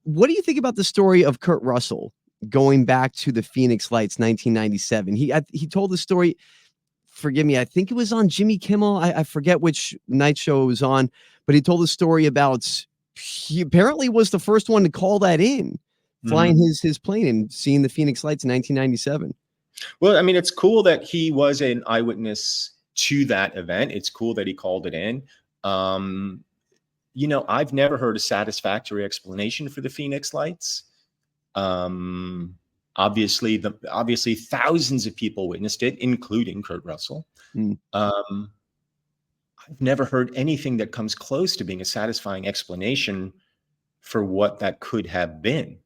What do you think about the story of Kurt Russell going back to the Phoenix Lights 1997? He told the story, forgive me, I think it was on Jimmy Kimmel. I forget which night show it was on, but he told the story about he apparently was the first one to call that in, flying his plane and seeing the Phoenix Lights in 1997. Well, I mean, it's cool that he was an eyewitness to that event. It's cool that he called it in. You know, I've never heard a satisfactory explanation for the Phoenix Lights. Obviously thousands of people witnessed it, including Kurt Russell. I've never heard anything that comes close to being a satisfying explanation for what that could have been,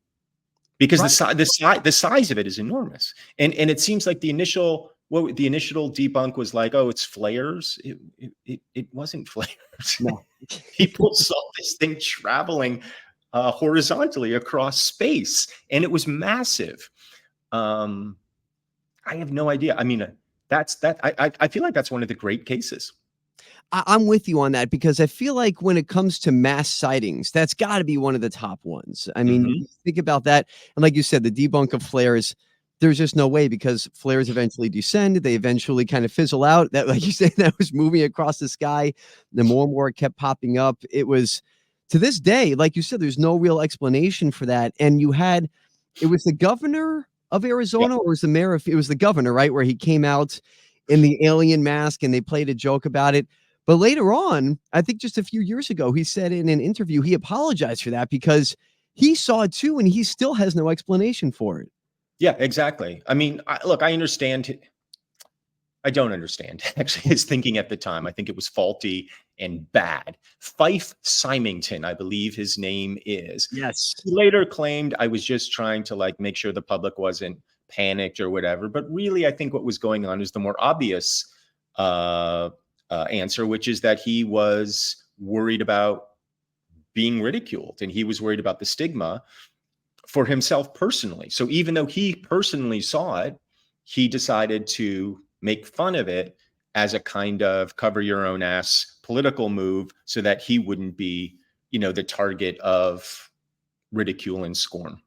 because the size of it is enormous. And it seems like the initial debunk was like, oh, it's flares. It wasn't flares. No. People saw this thing traveling horizontally across space, and it was massive. I have no idea. I mean, I feel like that's one of the great cases. I'm with you on that, because I feel like when it comes to mass sightings, that's got to be one of the top ones. I mean, you think about that. And like you said, the debunk of flares, there's just no way, because flares eventually descend. They eventually kind of fizzle out. That, like you said, that was moving across the sky. The more and more it kept popping up. It was, to this day, like you said, there's no real explanation for that. And it was the governor of Arizona, or was the mayor of, it was the governor, right? Where he came out in the alien mask and they played a joke about it. But later on, I think just a few years ago, he said in an interview, he apologized for that because he saw it too, and he still has no explanation for it. Yeah, exactly. I mean, look, I understand. I don't understand actually his thinking at the time. I think it was faulty and bad. Fife Symington, I believe his name is. Yes. He later claimed, I was just trying to like make sure the public wasn't panicked or whatever. But really, I think what was going on is the more obvious answer, which is that he was worried about being ridiculed, and he was worried about the stigma for himself personally. So even though he personally saw it, he decided to make fun of it as a kind of cover your own ass political move, so that he wouldn't be, you know, the target of ridicule and scorn.